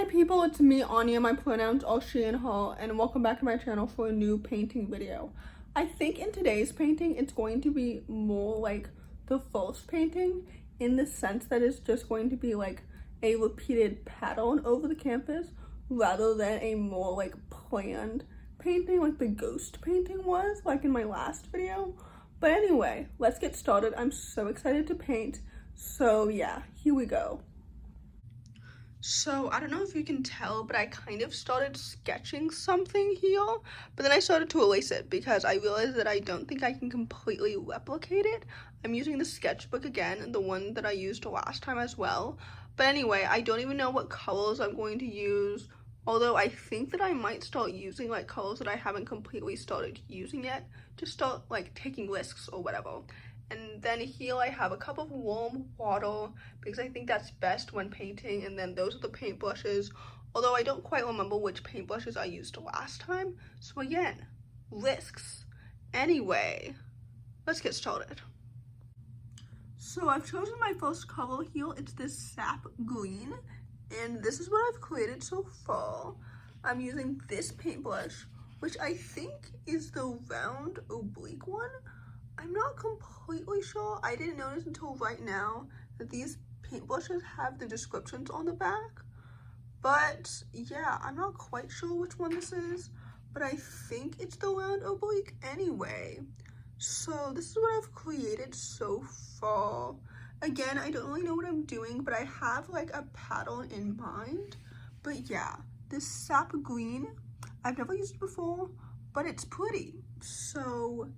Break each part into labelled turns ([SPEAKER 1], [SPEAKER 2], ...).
[SPEAKER 1] Hi people, it's me, Anja. My pronouns are she and her, and welcome back to my channel for a new painting video. I think in today's painting, it's going to be more like the first painting in the sense that it's just going to be like a repeated pattern over the canvas rather than a more like planned painting like the ghost painting was like in my last video. But anyway, let's get started. I'm so excited to paint. So yeah, here we go. So I don't know if you can tell, but I kind of started sketching something here, but then I started to erase it because I realized that I don't think I can completely replicate it. I'm using the sketchbook again, the one that I used last time as well. But anyway, I don't even know what colors I'm going to use, although I think that I might start using like colors that I haven't completely started using yet, just start like taking risks or whatever. And then here I have a cup of warm water because I think that's best when painting, and then those are the paint brushes, although I don't quite remember which paint brushes I used last time. So again, risks. Anyway, let's get started. So I've chosen my first color here. It's this sap green, and this is what I've created so far. I'm using this paintbrush, which I think is the round oblique one. I'm not completely sure. I didn't notice until right now that these paintbrushes have the descriptions on the back. But yeah, I'm not quite sure which one this is, but I think it's the round oblique anyway. So this is what I've created so far. Again, I don't really know what I'm doing, but I have like a pattern in mind. But yeah, this sap green, I've never used it before, but it's pretty. So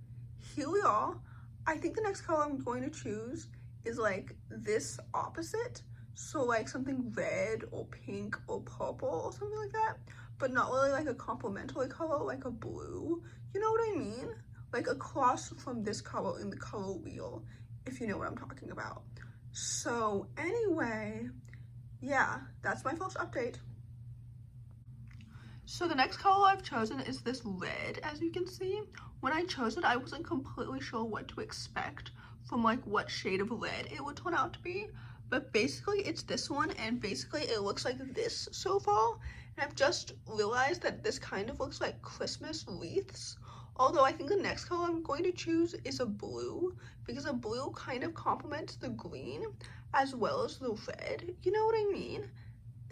[SPEAKER 1] here we are. I think the next color I'm going to choose is like this opposite. So like something red or pink or purple or something like that, but not really like a complementary color like a blue. You know what I mean? Like across from this color in the color wheel, if you know what I'm talking about. So anyway, yeah, that's my first update. So the next color I've chosen is this red, as you can see. When I chose it, I wasn't completely sure what to expect from like what shade of red it would turn out to be. But basically it's this one, and basically it looks like this so far. And I've just realized that this kind of looks like Christmas wreaths. Although I think the next color I'm going to choose is a blue, because a blue kind of complements the green as well as the red. You know what I mean?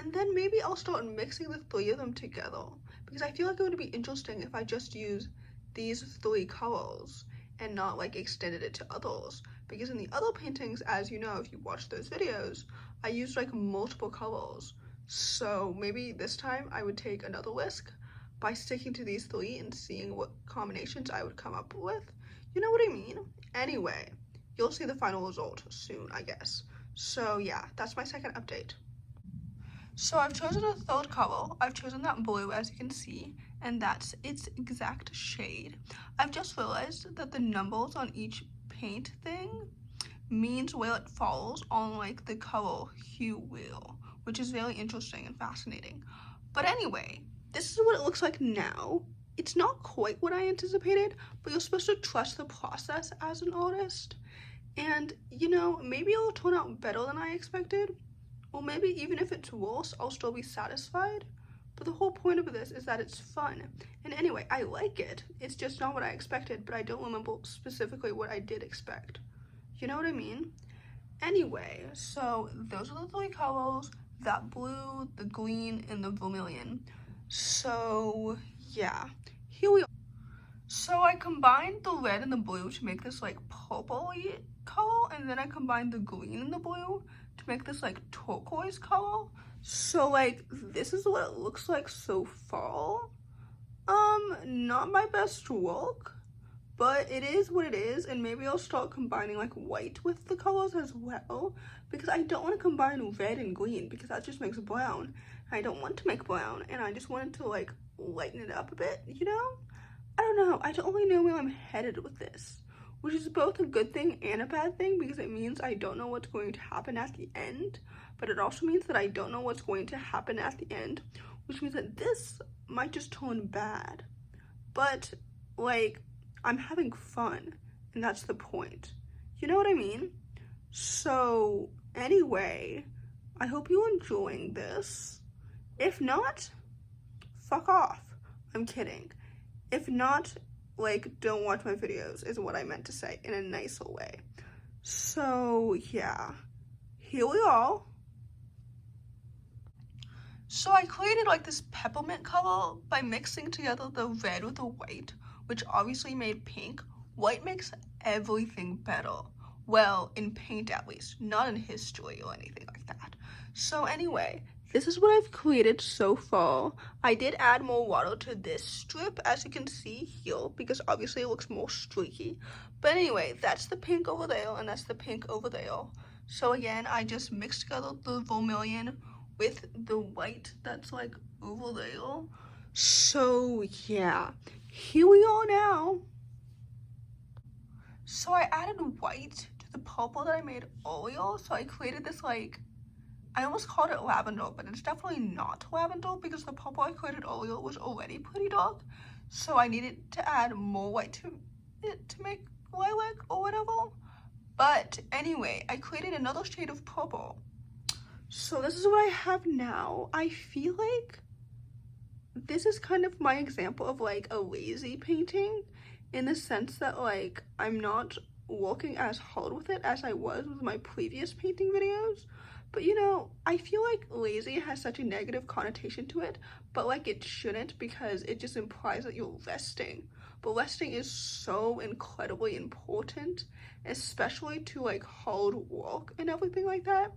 [SPEAKER 1] And then maybe I'll start mixing the three of them together, because I feel like it would be interesting if I just use these three colors and not like extended it to others. Because in the other paintings, as you know, if you watch those videos, I used like multiple colors. So maybe this time I would take another risk by sticking to these three and seeing what combinations I would come up with. You know what I mean? Anyway, you'll see the final result soon, I guess. So yeah, that's my second update. So I've chosen a third color. I've chosen that blue, as you can see, and that's its exact shade. I've just realized that the numbers on each paint thing means where it falls on like the color hue wheel, which is really interesting and fascinating. But anyway, this is what it looks like now. It's not quite what I anticipated, but you're supposed to trust the process as an artist. And you know, maybe it'll turn out better than I expected. Or maybe even if it's worse, I'll still be satisfied. But the whole point of this is that it's fun. And anyway, I like it. It's just not what I expected, but I don't remember specifically what I did expect. You know what I mean? Anyway, so those are the three colors, that blue, the green, and the vermilion. So yeah, here we are. So I combined the red and the blue to make this like purpley color, and then I combined the green and the blue to make this like turquoise color. So like this is what it looks like so far. Not my best work, but it is what it is, and maybe I'll start combining like white with the colors as well, because I don't want to combine red and green because that just makes brown. I don't want to make brown, and I just wanted to like lighten it up a bit, you know? I don't know, I don't really know where I'm headed with this, which is both a good thing and a bad thing, because it means I don't know what's going to happen at the end, but it also means that I don't know what's going to happen at the end, which means that this might just turn bad. But like, I'm having fun, and that's the point. You know what I mean? So anyway, I hope you're enjoying this, If not, fuck off. I'm kidding. If not, like, don't watch my videos is what I meant to say in a nicer way. So yeah, here we are. So I created like this peppermint color by mixing together the red with the white, which obviously made pink. White makes everything better. Well, in paint at least, not in history or anything like that. So anyway, this is what I've created so far. I did add more water to this strip, as you can see here, because obviously it looks more streaky. But anyway, that's the pink over there, and that's the pink over there. So again, I just mixed together the vermilion with the white that's like over there. So yeah, here we are now. So I added white to the purple that I made earlier. So I created this like, I almost called it lavender, but it's definitely not lavender because the purple I created earlier was already pretty dark. So I needed to add more white to it to make lilac or whatever. But anyway, I created another shade of purple. So this is what I have now. I feel like this is kind of my example of like a lazy painting, in the sense that like I'm not working as hard with it as I was with my previous painting videos. But you know, I feel like lazy has such a negative connotation to it, but like it shouldn't, because it just implies that you're resting. But resting is so incredibly important, especially to like hard work and everything like that,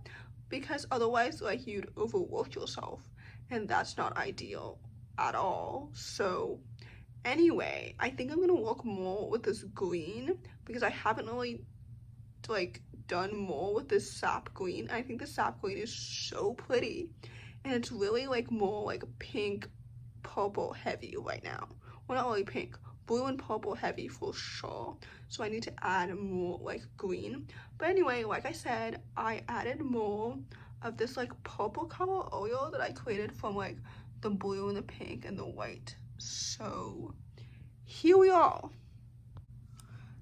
[SPEAKER 1] because otherwise like you'd overwork yourself, and that's not ideal at all. So anyway, I think I'm gonna work more with this green, because I haven't really like done more with this sap green. I think the sap green is so pretty, and it's really like more like pink purple heavy right now. Well, not really pink, blue and purple heavy for sure. So I need to add more like green. But anyway, like I said, I added more of this like purple color oil that I created from like the blue and the pink and the white. So here we are.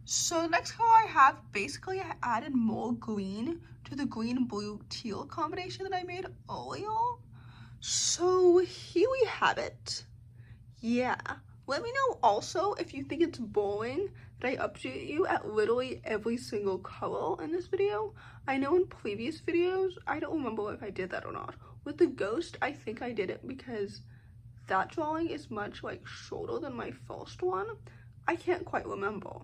[SPEAKER 1] So the next color I have, basically I added more green to the green blue teal combination that I made earlier. So here we have it. Yeah, let me know also if you think it's boring that I update you at literally every single color in this video. I know in previous videos, I don't remember if I did that or not. With the ghost, I think I did it because that drawing is much like shorter than my first one. I can't quite remember.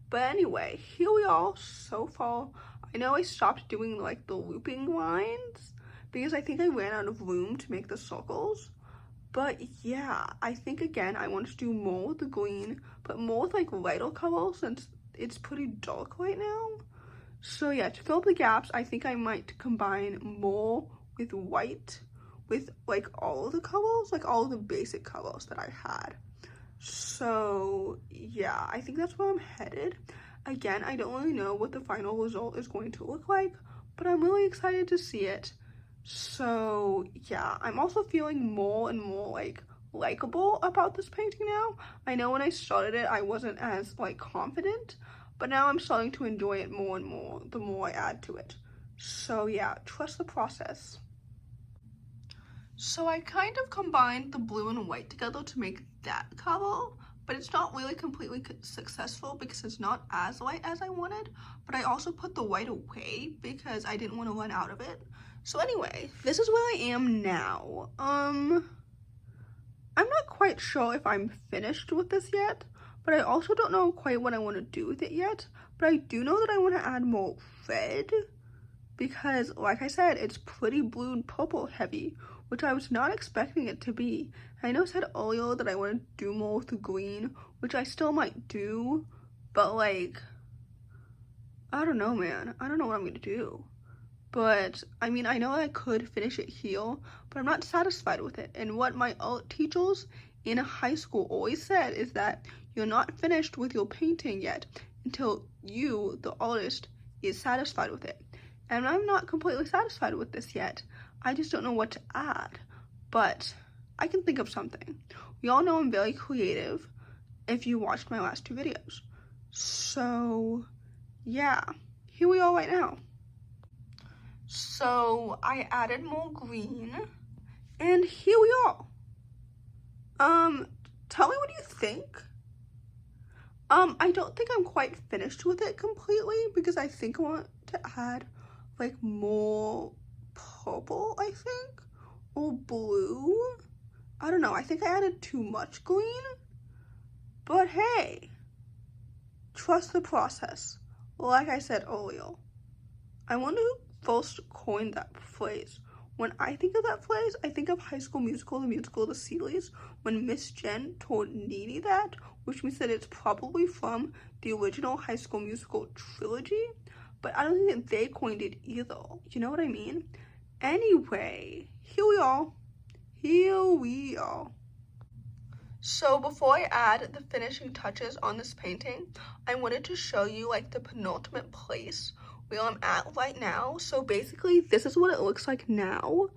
[SPEAKER 1] But anyway, here we are so far. I know I stopped doing like the looping lines because I think I ran out of room to make the circles. But yeah, I think again I want to do more with the green, but more with like lighter colors since it's pretty dark right now. So yeah, to fill up the gaps, I think I might combine more with white, with like all of the colors, like all of the basic colors that I had. So yeah, I think that's where I'm headed. Again, I don't really know what the final result is going to look like, but I'm really excited to see it. So yeah, I'm also feeling more and more like likable about this painting now. I know when I started it, I wasn't as like confident, but now I'm starting to enjoy it more and more the more I add to it. So yeah, trust the process. So I kind of combined the blue and white together to make that color, but it's not really completely successful because it's not as light as I wanted. But I also put the white away because I didn't want to run out of it. So anyway, this is where I am now. I'm not quite sure if I'm finished with this yet, but I also don't know quite what I want to do with it yet. But I do know that I want to add more red because, like I said, it's pretty blue and purple heavy, which I was not expecting it to be. I know I said earlier that I want to do more with the green, which I still might do, but like, I don't know, man. I don't know what I'm gonna do. But I mean, I know I could finish it here, but I'm not satisfied with it. And what my art teachers in high school always said is that you're not finished with your painting yet until you, the artist, is satisfied with it. And I'm not completely satisfied with this yet. I just don't know what to add, but I can think of something. We all know I'm very creative if you watched my last two videos. So yeah, here we are right now. So I added more green And here we are. Tell me what you think. I don't think I'm quite finished with it completely because I think I want to add like more purple, I think, or blue. I don't know, I think I added too much green, but hey, trust the process. Like I said earlier, I wonder who first coined that phrase. When I think of that phrase, I think of High School Musical, the musical, the series, when Miss Jen told Needy that, which means that it's probably from the original High School Musical trilogy, but I don't think that they coined it either. You know what I mean? Anyway, here we are. Here we are. So before I add the finishing touches on this painting, I wanted to show you like the penultimate place where I'm at right now. So basically this is what it looks like now.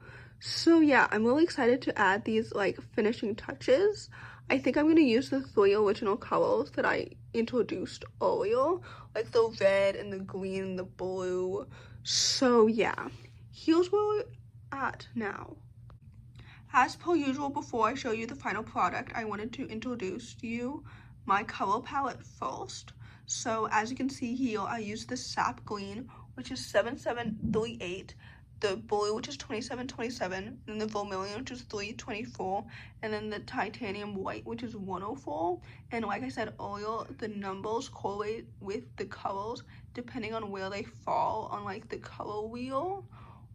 [SPEAKER 1] So yeah, I'm really excited to add these like finishing touches. I think I'm going to use the 3 original colors that I introduced earlier, like the red and the green and the blue. So yeah, here's where we're at now. As per usual, before I show you the final product, I wanted to introduce to you my color palette first. So as you can see here, I used the sap green, which is 7738, the blue, which is 2727, and the vermilion, which is 324, and then the titanium white, which is 104. And like I said earlier, the numbers correlate with the colors depending on where they fall on like the color wheel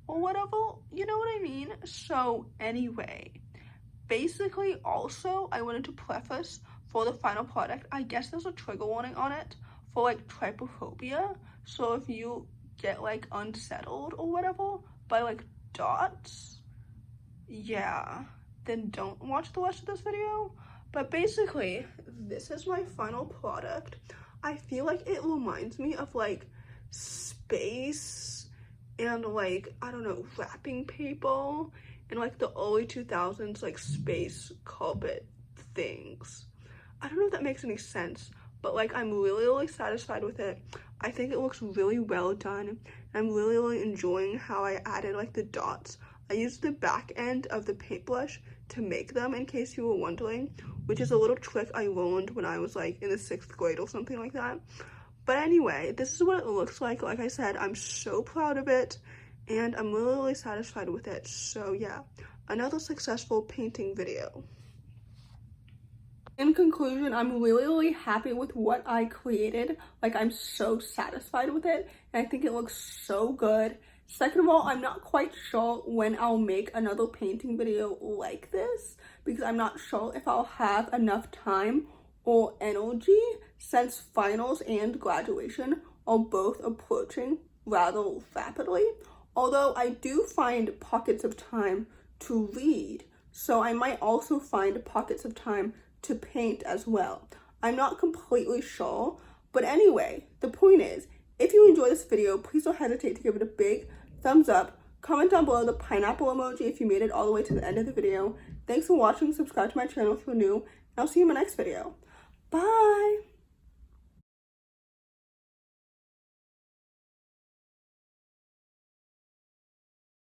[SPEAKER 1] or whatever, you know what I mean? So anyway, basically also I wanted to preface for the final product, I guess there's a trigger warning on it for like trypophobia. So if you get like unsettled or whatever by like dots, yeah, then don't watch the rest of this video. But basically, this is my final product. I feel like it reminds me of like space and like, I don't know, wrapping paper and like the early 2000s like space carpet things. I don't know if that makes any sense, but like I'm really satisfied with it. I think it looks really well done. I'm really enjoying how I added like the dots. I used the back end of the paintbrush to make them, in case you were wondering, which is a little trick I learned when I was like in the 6th grade or something like that. But anyway, this is what it looks like. Like I said, I'm so proud of it and I'm really satisfied with it. So yeah, another successful painting video. In conclusion, I'm really happy with what I created. Like, I'm so satisfied with it and I think it looks so good. Second of all, I'm not quite sure when I'll make another painting video like this because I'm not sure if I'll have enough time or energy since finals and graduation are both approaching rather rapidly. Although I do find pockets of time to read, so I might also find pockets of time to paint as well. I'm not completely sure, but anyway, the point is, if you enjoy this video, please don't hesitate to give it a big thumbs up. Comment down below the pineapple emoji if you made it all the way to the end of the video. Thanks for watching. Subscribe to my channel if you're new, and I'll see you in my next video. Bye!